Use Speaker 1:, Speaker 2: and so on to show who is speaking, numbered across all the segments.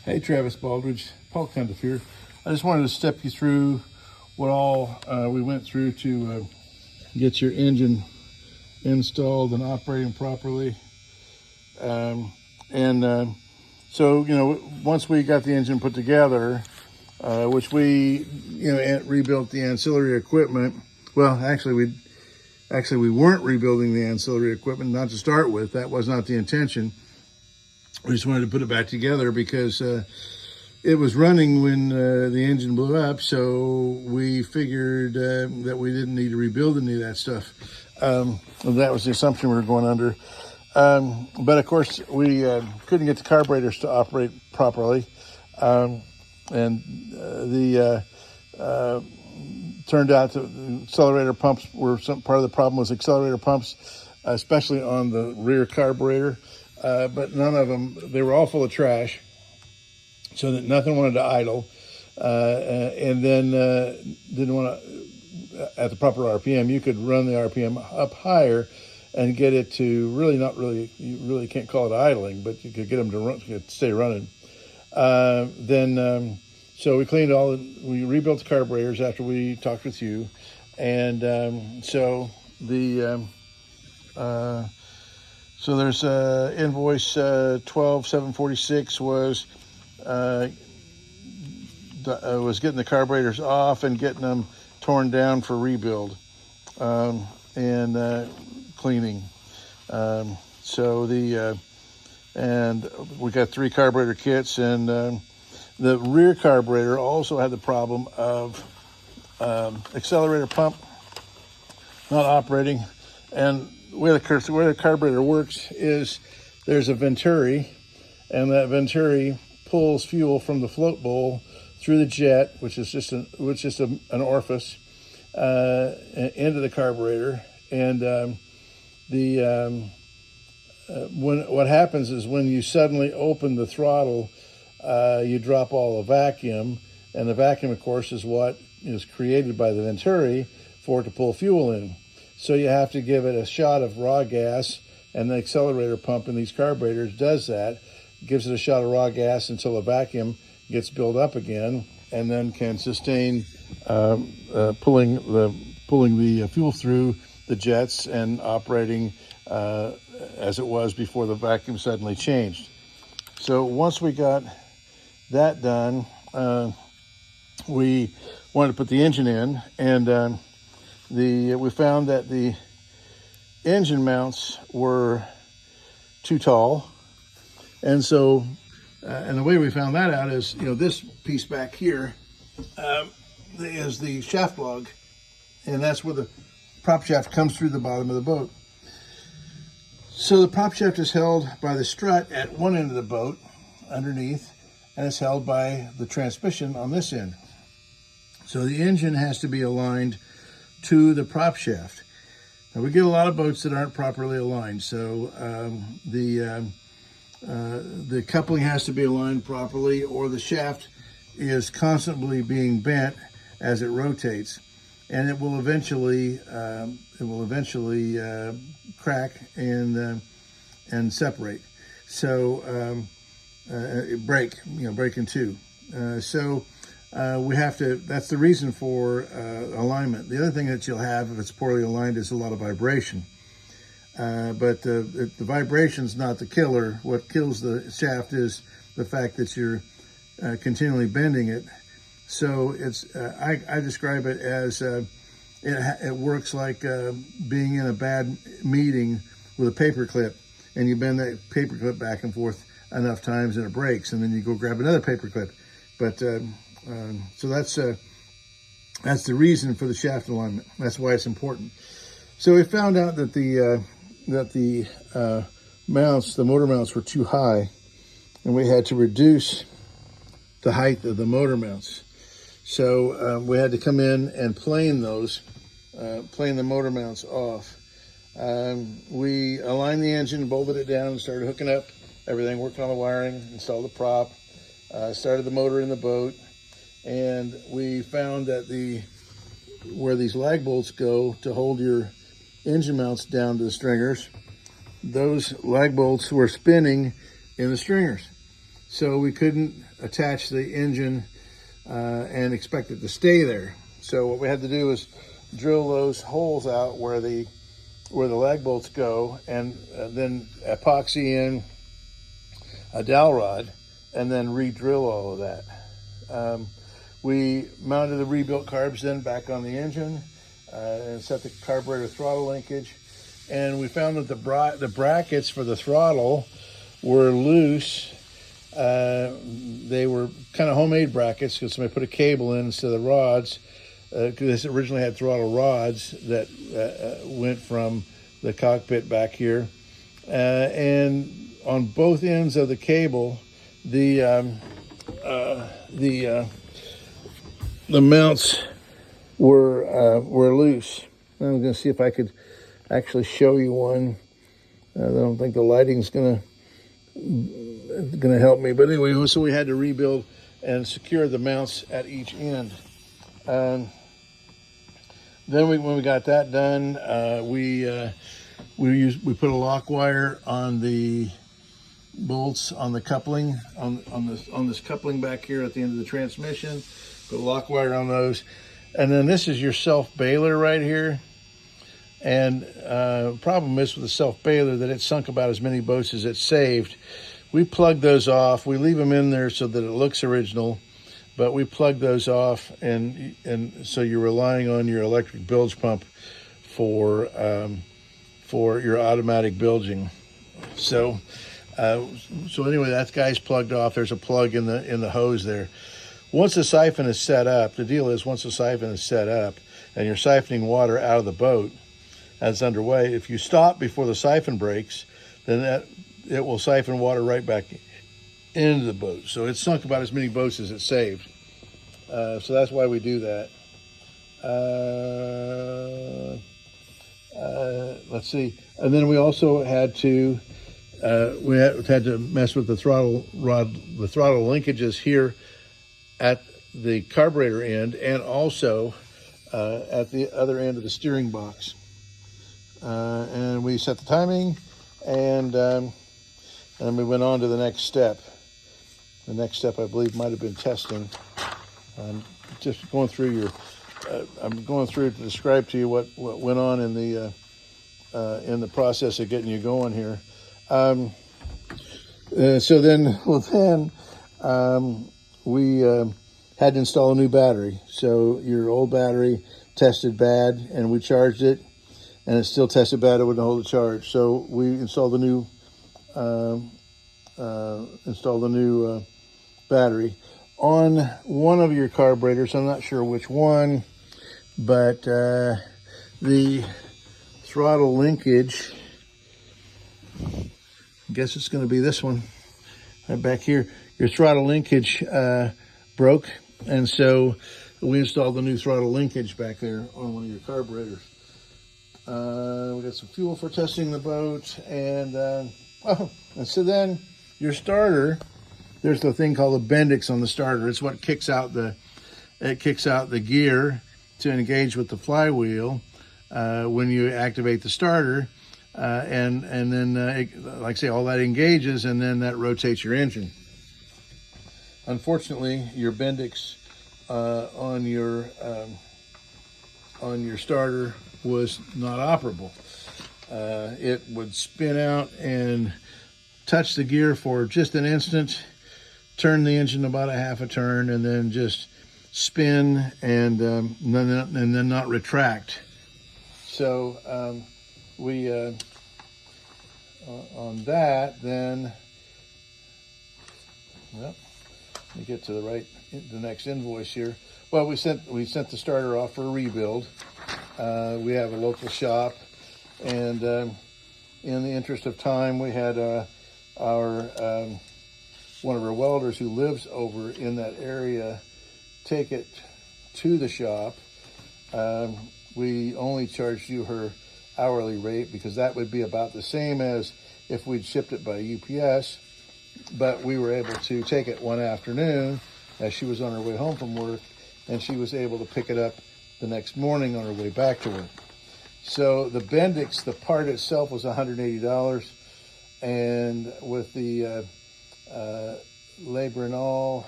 Speaker 1: Hey Travis Baldridge, Paul Cundiff here. I just wanted to step you through what all we went through to get your engine installed and operating properly. So, once we got the engine put together, which we, rebuilt the ancillary equipment. Well, actually we weren't rebuilding the ancillary equipment, not to start with. That was not the intention. We just wanted to put it back together because it was running when the engine blew up, so we figured that we didn't need to rebuild any of that stuff. That was the assumption we were going under. But of course, we couldn't get the carburetors to operate properly. Turned out that the accelerator pumps were part of the problem was accelerator pumps, especially on the rear carburetor. But none of them, they were all full of trash, so that nothing wanted to idle, and then didn't want to, at the proper RPM, you could run the RPM up higher and get it to you really can't call it idling, but you could get them to stay running. So we we rebuilt the carburetors after we talked with you, and so there's invoice 12746 was getting the carburetors off and getting them torn down for rebuild and cleaning. And we got 3 carburetor kits, and the rear carburetor also had the problem of accelerator pump not operating. And where the carburetor works is there's a venturi, and that venturi pulls fuel from the float bowl through the jet, which is just an orifice, into the carburetor. And what happens is when you suddenly open the throttle, you drop all the vacuum, and the vacuum, of course, is what is created by the venturi for it to pull fuel in. So you have to give it a shot of raw gas, and the accelerator pump in these carburetors does that. It gives it a shot of raw gas until the vacuum gets built up again, and then can sustain pulling the fuel through the jets and operating as it was before the vacuum suddenly changed. So once we got that done, we wanted to put the engine in, and we found that the engine mounts were too tall. And so, and the way we found that out is, this piece back here is the shaft log, and that's where the prop shaft comes through the bottom of the boat. So the prop shaft is held by the strut at one end of the boat underneath, and it's held by the transmission on this end. So the engine has to be aligned to the prop shaft. Now, we get a lot of boats that aren't properly aligned, so the coupling has to be aligned properly, or the shaft is constantly being bent as it rotates, and it will eventually crack and separate. So break in two. We have to, that's the reason for alignment. The other thing that you'll have if it's poorly aligned is a lot of vibration. But the vibration's not the killer. What kills the shaft is the fact that you're continually bending it. So it's, I describe it as, it works like being in a bad meeting with a paper clip, and you bend that paper clip back and forth enough times and it breaks, and then you go grab another paper clip. But so that's the reason for the shaft alignment. That's why it's important. So we found out that the motor mounts were too high, and we had to reduce the height of the motor mounts. So we had to come in and plane the motor mounts off. We aligned the engine, bolted it down, and started hooking up everything, working on the wiring, installed the prop, started the motor in the boat, and we found that where these lag bolts go to hold your engine mounts down to the stringers, those lag bolts were spinning in the stringers. So we couldn't attach the engine and expect it to stay there. So what we had to do was drill those holes out where the lag bolts go, and then epoxy in a dowel rod, and then re-drill all of that. We mounted the rebuilt carbs then back on the engine and set the carburetor throttle linkage, and we found that the brackets for the throttle were loose. They were kind of homemade brackets because somebody put a cable in instead of the rods. Because this originally had throttle rods that went from the cockpit back here, and on both ends of the cable, the mounts were loose. I'm going to see if I could actually show you one. I don't think the lighting's going to help me, but anyway, so we had to rebuild and secure the mounts at each end. Then when we got that done, we put a lock wire on the bolts on the coupling on this coupling back here at the end of the transmission. Put a lock wire on those, and then this is your self baler right here. And problem is with the self baler that it sunk about as many boats as it saved. We plugged those off. We leave them in there so that it looks original. But we plug those off, and so you're relying on your electric bilge pump for your automatic bilging. So anyway, that guy's plugged off. There's a plug in the hose there. Once the siphon is set up, the deal is once the siphon is set up and you're siphoning water out of the boat as it's underway, if you stop before the siphon breaks, then it will siphon water right back into the boat. So it sunk about as many boats as it saved. So that's why we do that. Let's see. And then we also had to mess with the throttle rod, the throttle linkages here at the carburetor end, and also at the other end of the steering box. And we set the timing, and we went on to the next step. The next step, I believe, might have been testing. I'm just going through I'm going through to describe to you what went on in the process of getting you going here. So then we had to install a new battery. So your old battery tested bad, and we charged it, and it still tested bad. It wouldn't hold the charge. So we installed the new battery on one of your carburetors. I'm not sure which one, but the throttle linkage, I guess it's going to be this one right back here. Your throttle linkage broke, and so we installed the new throttle linkage back there on one of your carburetors. We got some fuel for testing the boat, and so then your starter, there's the thing called the Bendix on the starter. It's what kicks out the gear to engage with the flywheel when you activate the starter, and then like I say, all that engages, and then that rotates your engine. Unfortunately, your Bendix on your starter was not operable. It would spin out and touch the gear for just an instant, turn the engine about a half a turn, and then just spin and then not retract. So we on that, then, well, let me get to the next invoice here. Well, we sent the starter off for a rebuild. We have a local shop, and in the interest of time, we had one of our welders who lives over in that area take it to the shop. We only charged you her hourly rate because that would be about the same as if we'd shipped it by UPS, but we were able to take it one afternoon as she was on her way home from work, and she was able to pick it up the next morning on her way back to work. So the Bendix, the part itself was $180, and with the labor and all,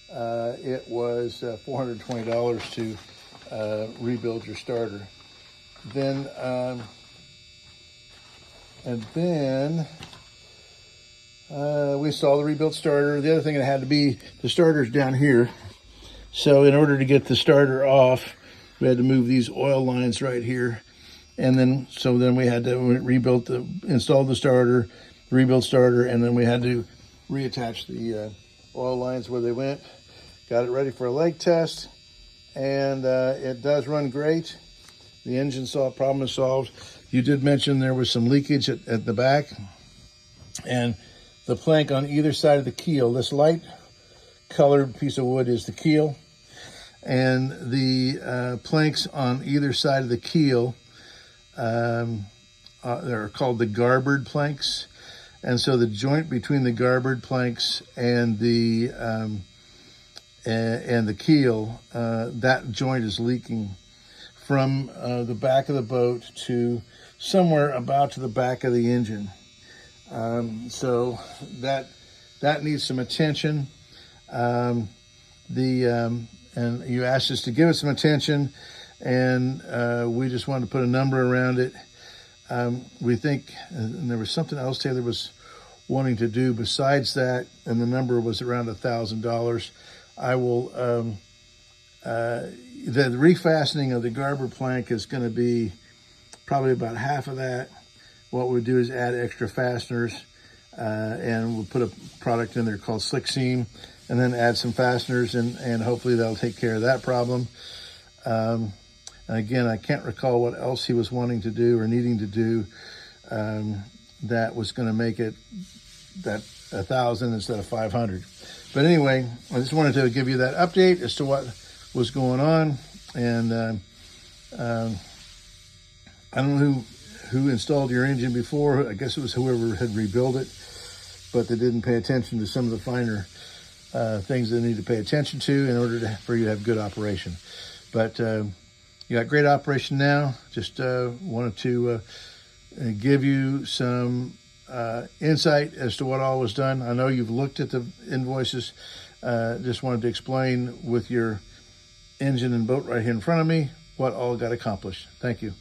Speaker 1: it was $420 to rebuild your starter. Then, we installed the rebuilt starter. The other thing that had to be, the starter's down here. So in order to get the starter off, we had to move these oil lines right here. And then, so then we had to install the starter, rebuild starter, and then we had to reattach the oil lines where they went. Got it ready for a leg test, and it does run great. The engine problem is solved. You did mention there was some leakage at the back, and the plank on either side of the keel, this light colored piece of wood is the keel, and the planks on either side of the keel, they're called the garboard planks. And so the joint between the garboard planks and the keel, that joint is leaking from the back of the boat to somewhere about to the back of the engine. So that needs some attention. And you asked us to give it some attention, and we just wanted to put a number around it. We think, and there was something else Taylor was wanting to do besides that, and the number was around $1,000. I will, the refastening of the garboard plank is going to be probably about half of that. What we do is add extra fasteners, and we'll put a product in there called Slick Seam, and then add some fasteners, and hopefully that'll take care of that problem. And again, I can't recall what else he was wanting to do or needing to do that was going to make it that 1,000 instead of 500. But anyway, I just wanted to give you that update as to what was going on. And I don't know who installed your engine before. I guess it was whoever had rebuilt it, but they didn't pay attention to some of the finer things they need to pay attention to in order for you to have good operation. But you got great operation now. Just wanted to give you some insight as to what all was done. I know you've looked at the invoices. Just wanted to explain with your engine and boat right here in front of me what all got accomplished. Thank you.